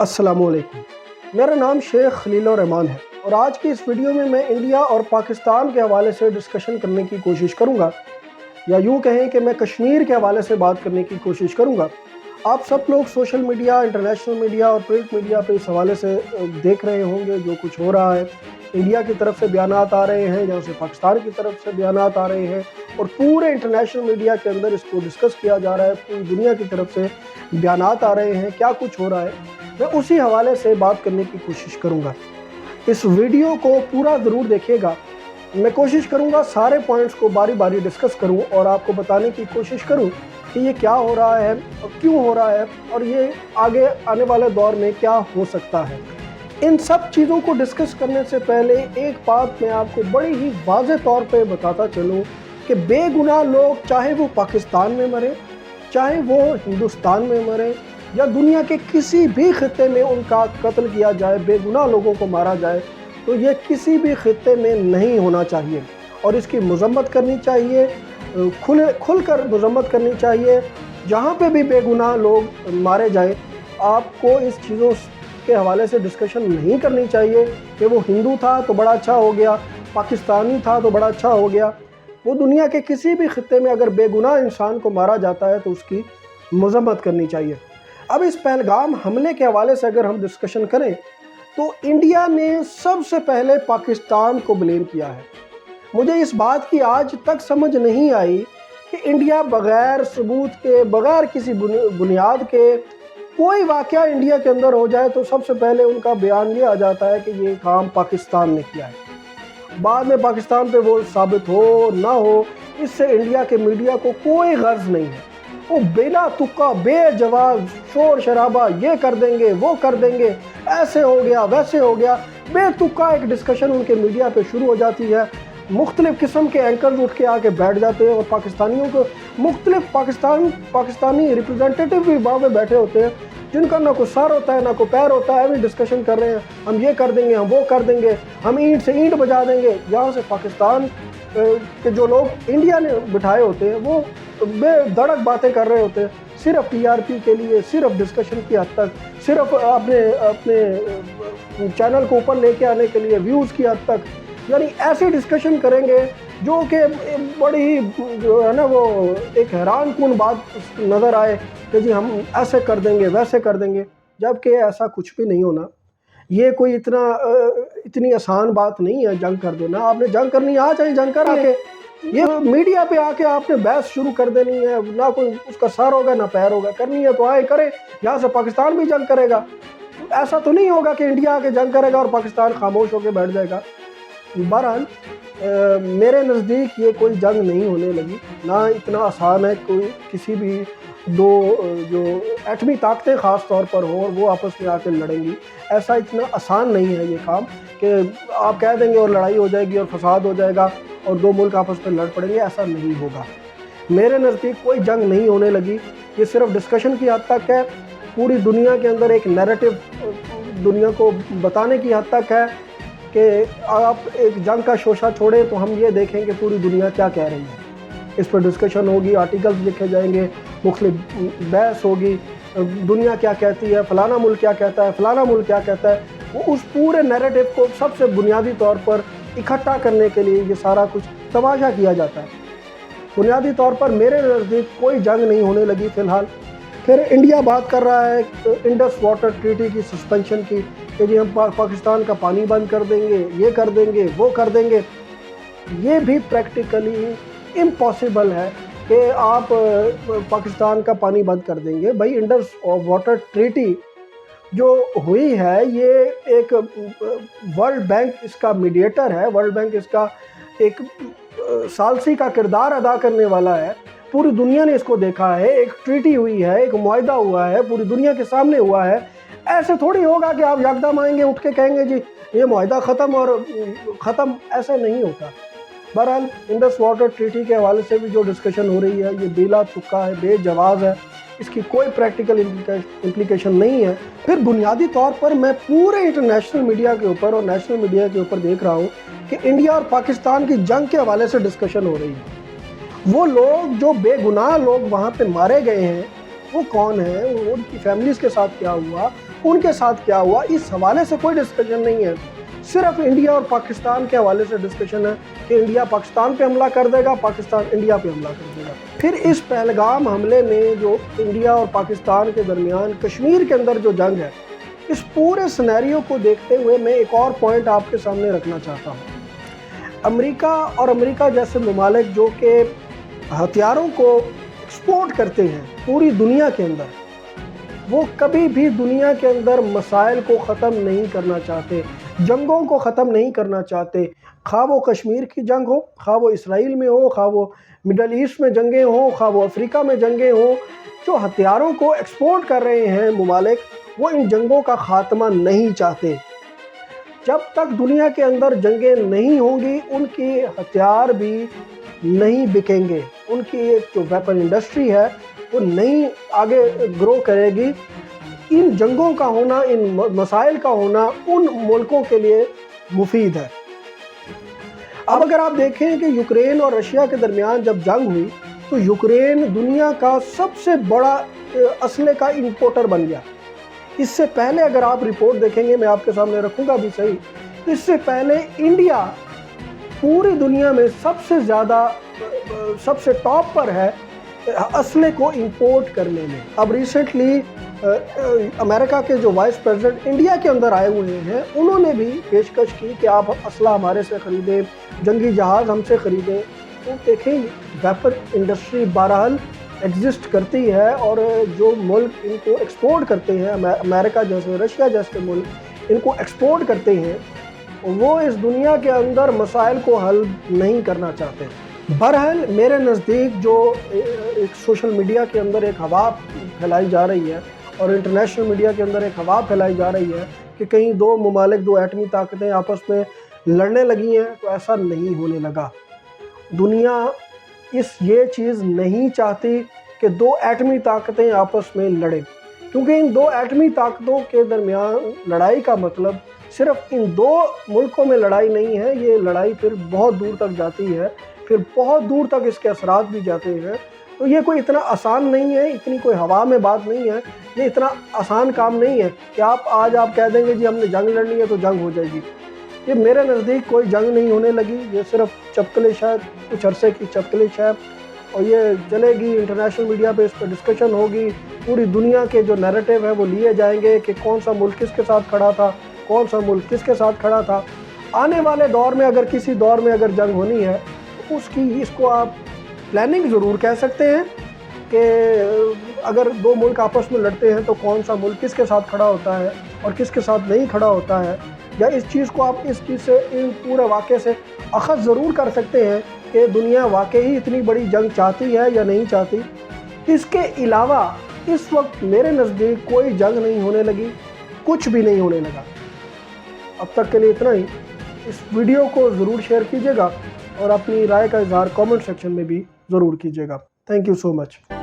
अस्सलामु अलैकुम। मेरा नाम शेख खलीलुर रहमान है और आज की इस वीडियो में मैं इंडिया और पाकिस्तान के हवाले से डिस्कशन करने की कोशिश करूंगा, या यूँ कहें कि मैं कश्मीर के हवाले से बात करने की कोशिश करूंगा। आप सब लोग सोशल मीडिया, इंटरनेशनल मीडिया और प्रिंट मीडिया पे इस हवाले से देख रहे होंगे जो कुछ हो रहा है। इंडिया की तरफ से बयानात आ रहे हैं, जहाँ से पाकिस्तान की तरफ से बयानात आ रहे हैं, और पूरे इंटरनेशनल मीडिया के अंदर इसको डिस्कस किया जा रहा है। पूरी दुनिया की तरफ से बयानात आ रहे हैं, क्या कुछ हो रहा है, मैं उसी हवाले से बात करने की कोशिश करूंगा। इस वीडियो को पूरा ज़रूर देखिएगा। मैं कोशिश करूंगा सारे पॉइंट्स को बारी बारी डिस्कस करूं और आपको बताने की कोशिश करूं कि ये क्या हो रहा है और क्यों हो रहा है और ये आगे आने वाले दौर में क्या हो सकता है। इन सब चीज़ों को डिस्कस करने से पहले एक बात मैं आपको बड़ी ही वाज़ेह तौर पे बताता चलूँ कि बेगुनाह लोग, चाहे वो पाकिस्तान में मरे, चाहे वो हिंदुस्तान में मरे, या दुनिया के किसी भी खित्ते में उनका कत्ल किया जाए, बेगुनाह लोगों को मारा जाए, तो ये किसी भी खित्ते में नहीं होना चाहिए और इसकी मज़म्मत करनी चाहिए, खुल कर मज़म्मत करनी चाहिए। जहाँ पे भी बेगुनाह लोग मारे जाए, आपको इस चीज़ों के हवाले से डिस्कशन नहीं करनी चाहिए कि वो हिंदू था तो बड़ा अच्छा हो गया, पाकिस्तानी था तो बड़ा अच्छा हो गया। वो दुनिया के किसी भी खित्ते में अगर बेगुनाह इंसान को मारा जाता है तो उसकी मज़म्मत करनी चाहिए। अब इस पहलगाम हमले के हवाले से अगर हम डिस्कशन करें तो इंडिया ने सबसे पहले पाकिस्तान को ब्लेम किया है। मुझे इस बात की आज तक समझ नहीं आई कि इंडिया बग़ैर सबूत के, बग़ैर किसी बुनियाद के कोई वाक़या इंडिया के अंदर हो जाए तो सबसे पहले उनका बयान ये आ जाता है कि ये काम पाकिस्तान ने किया है। बाद में पाकिस्तान पे वो साबित हो ना हो, इससे इंडिया के मीडिया को कोई गर्ज नहीं है। वो बिना तुक्का, बेजवाब शोर शराबा, ये कर देंगे, वो कर देंगे, ऐसे हो गया, वैसे हो गया, बेतुक्का एक डिस्कशन उनके मीडिया पे शुरू हो जाती है। मुख्तलिफ़ किस्म के एंकर्स उठ के आके बैठ जाते हैं और पाकिस्तानियों को मुख्तलिफ़ पाकिस्तानी रिप्रेजेंटेटिव भी वहाँ पे बैठे होते हैं जिनका ना कोई सर होता है ना कोई पैर होता है, भी डिस्कशन कर रहे हैं, हम ये कर देंगे, हम वो कर देंगे, हम ईंट से ईंट बजा देंगे। यहाँ से पाकिस्तान के जो लोग इंडिया ने बिठाए होते हैं वो बेधड़क बातें कर रहे होते हैं, सिर्फ टीआरपी के लिए, सिर्फ डिस्कशन की हद तक, सिर्फ अपने चैनल को ऊपर लेके आने के लिए, व्यूज़ की हद तक। यानी ऐसे डिस्कशन करेंगे जो कि बड़ी ही जो है ना वो एक हैरान कुन बात नज़र आए कि जी हम ऐसे कर देंगे, वैसे कर देंगे, जबकि ऐसा कुछ भी नहीं होना। ये कोई इतनी आसान बात नहीं है जंग कर देना। आपने जंग करनी आ जाए, जंग कर आके ये मीडिया पे आके आपने बहस शुरू कर देनी है, ना कोई उसका सर होगा ना पैर होगा, करनी है तो आए करे। यहाँ से पाकिस्तान भी जंग करेगा, ऐसा तो नहीं होगा कि इंडिया आके जंग करेगा और पाकिस्तान खामोश होकर बैठ जाएगा। बहरहाल मेरे नज़दीक ये कोई जंग नहीं होने लगी, ना इतना आसान है कोई किसी भी दो जो एटमी ताकतें ख़ास तौर पर हो और वो आपस में आकर लड़ेंगी। ऐसा इतना आसान नहीं है ये काम कि आप कह देंगे और लड़ाई हो जाएगी और फसाद हो जाएगा और दो मुल्क आपस में लड़ पड़ेंगे, ऐसा नहीं होगा। मेरे नज़दीक कोई जंग नहीं होने लगी, ये सिर्फ डिस्कशन की हद तक है। पूरी दुनिया के अंदर एक नैरेटिव दुनिया को बताने की हद तक है कि आप एक जंग का शोशा छोड़ें तो हम ये देखें कि पूरी दुनिया क्या कह रही है। इस पर डिस्कशन होगी, आर्टिकल्स लिखे जाएंगे, मुख्तलिफ बहस होगी, दुनिया क्या कहती है, फ़लाना मुल्क क्या कहता है, फ़लाना मुल्क क्या कहता है। वो उस पूरे नैरेटिव को सबसे बुनियादी तौर पर इकट्ठा करने के लिए ये सारा कुछ तमाशा किया जाता है। बुनियादी तौर पर मेरे नज़दीक कोई जंग नहीं होने लगी फ़िलहाल। फिर इंडिया बात कर रहा है इंडस वाटर ट्रीटी की सस्पेंशन की कि जी हम पाकिस्तान का पानी बंद कर देंगे, ये कर देंगे, वो कर देंगे। ये भी प्रैक्टिकली इम्पॉसिबल है कि आप पाकिस्तान का पानी बंद कर देंगे। भाई इंडस वाटर ट्रीटी जो हुई है, ये एक वर्ल्ड बैंक इसका मीडिएटर है, वर्ल्ड बैंक इसका एक सालसी का किरदार अदा करने वाला है। पूरी दुनिया ने इसको देखा है, एक ट्रीटी हुई है, एक मुआहदा हुआ है, पूरी दुनिया के सामने हुआ है। ऐसे थोड़ी होगा कि आप यकदम आएंगे उठ के कहेंगे जी ये मुआहदा ख़त्म और ख़त्म, ऐसा नहीं होता। बहरहाल इंडस वाटर ट्रीटी के हवाले से भी जो डिस्कशन हो रही है ये बेला तुक्का है, बेजवाज़ है, इसकी कोई प्रैक्टिकल इम्प्लीकेशन नहीं है। फिर बुनियादी तौर पर मैं पूरे इंटरनेशनल मीडिया के ऊपर और नेशनल मीडिया के ऊपर देख रहा हूँ कि इंडिया और पाकिस्तान की जंग के हवाले से डिस्कशन हो रही है। वो लोग जो बेगुनाह लोग वहाँ पे मारे गए हैं वो कौन है, उनकी फैमिलीज़ के साथ क्या हुआ, ان کے ساتھ کیا ہوا، اس حوالے سے کوئی ڈسکشن نہیں ہے، صرف انڈیا اور پاکستان کے حوالے سے ڈسکشن ہے کہ انڈیا پاکستان پہ حملہ کر دے گا، پاکستان انڈیا پہ حملہ کر دے گا۔ پھر اس پہلگام حملے میں جو انڈیا اور پاکستان کے درمیان کشمیر کے اندر جو جنگ ہے، اس پورے سینیریو کو دیکھتے ہوئے میں ایک اور پوائنٹ آپ کے سامنے رکھنا چاہتا ہوں۔ امریکہ اور امریکہ جیسے ممالک جو کہ ہتھیاروں کو ایکسپورٹ کرتے ہیں پوری دنیا کے اندر، وہ کبھی بھی دنیا کے اندر مسائل کو ختم نہیں کرنا چاہتے، جنگوں کو ختم نہیں کرنا چاہتے، خواہ وہ کشمیر کی جنگ ہو، خواہ وہ اسرائیل میں ہو، خواہ وہ مڈل ایسٹ میں جنگیں ہوں، خواہ وہ افریقہ میں جنگیں ہوں۔ جو ہتھیاروں کو ایکسپورٹ کر رہے ہیں ممالک، وہ ان جنگوں کا خاتمہ نہیں چاہتے۔ جب تک دنیا کے اندر جنگیں نہیں ہوں گی، ان کی ہتھیار بھی نہیں بکیں گے، ان کی جو ویپن انڈسٹری ہے وہ نہیں آگے گرو کرے گی۔ ان جنگوں کا ہونا، ان مسائل کا ہونا ان ملکوں کے لیے مفید ہے۔ اب اگر آپ دیکھیں کہ یوکرین اور رشیا کے درمیان جب جنگ ہوئی تو یوکرین دنیا کا سب سے بڑا اسلحے کا امپورٹر بن گیا۔ اس سے پہلے اگر آپ رپورٹ دیکھیں گے، میں آپ کے سامنے رکھوں گا بھی صحیح، اس سے پہلے انڈیا پوری دنیا میں سب سے زیادہ سب سے ٹاپ پر ہے اسلحے کو امپورٹ کرنے میں۔ اب ریسنٹلی امریکہ کے جو وائس پریزیڈنٹ انڈیا کے اندر آئے ہوئے ہیں، انہوں نے بھی پیشکش کی کہ آپ اسلحہ ہمارے سے خریدیں، جنگی جہاز ہم سے خریدیں۔ تو دیکھیں ویپن انڈسٹری بہرحال ایگزسٹ کرتی ہے، اور جو ملک ان کو ایکسپورٹ کرتے ہیں، امریکہ جیسے، رشیا جیسے ملک ان کو ایکسپورٹ کرتے ہیں، وہ اس دنیا کے اندر مسائل کو حل نہیں کرنا چاہتے۔ بہرحال میرے نزدیک جو ایک سوشل میڈیا کے اندر ایک ہوا پھیلائی جا رہی ہے، اور انٹرنیشنل میڈیا کے اندر ایک ہوا پھیلائی جا رہی ہے کہ کہیں دو ممالک، دو ایٹمی طاقتیں آپس میں لڑنے لگی ہیں، تو ایسا نہیں ہونے لگا۔ دنیا یہ چیز نہیں چاہتی کہ دو ایٹمی طاقتیں آپس میں لڑیں، کیونکہ ان دو ایٹمی طاقتوں کے درمیان لڑائی کا مطلب صرف ان دو ملکوں میں لڑائی نہیں ہے، یہ لڑائی پھر بہت دور تک جاتی ہے، پھر بہت دور تک اس کے اثرات بھی جاتے ہیں۔ تو یہ کوئی اتنا آسان نہیں ہے، اتنی کوئی ہوا میں بات نہیں ہے، یہ اتنا آسان کام نہیں ہے کہ آج آپ کہہ دیں گے جی ہم نے جنگ لڑنی ہے تو جنگ ہو جائے گی۔ یہ میرے نزدیک کوئی جنگ نہیں ہونے لگی، یہ صرف چپکلش ہے، کچھ عرصے کی چپکلش ہے، اور یہ چلے گی، انٹرنیشنل میڈیا پہ اس پہ ڈسکشن ہوگی، پوری دنیا کے جو نیریٹو ہے وہ لیے جائیں گے کہ کون سا ملک کس کے ساتھ کھڑا تھا، کون سا ملک کس کے ساتھ کھڑا تھا۔ آنے والے دور میں اگر کسی دور میں اگر جنگ ہونی ہے تو اس کو آپ پلاننگ ضرور کہہ سکتے ہیں کہ اگر دو ملک آپس میں لڑتے ہیں تو کون سا ملک کس کے ساتھ کھڑا ہوتا ہے اور کس کے ساتھ نہیں کھڑا ہوتا ہے، یا اس چیز کو آپ اس چیز سے، ان پورے واقعے سے اخذ ضرور کر سکتے ہیں کہ دنیا واقعی اتنی بڑی جنگ چاہتی ہے یا نہیں چاہتی۔ اس کے علاوہ اس وقت میرے نزدیک کوئی جنگ نہیں ہونے لگی، کچھ بھی نہیں ہونے لگا۔ اب تک کے لیے اتنا ہی۔ اس ویڈیو کو ضرور شیئر کیجیے گا اور اپنی رائے کا اظہار کامنٹ سیکشن میں بھی ضرور کیجیے گا۔ Thank you so much.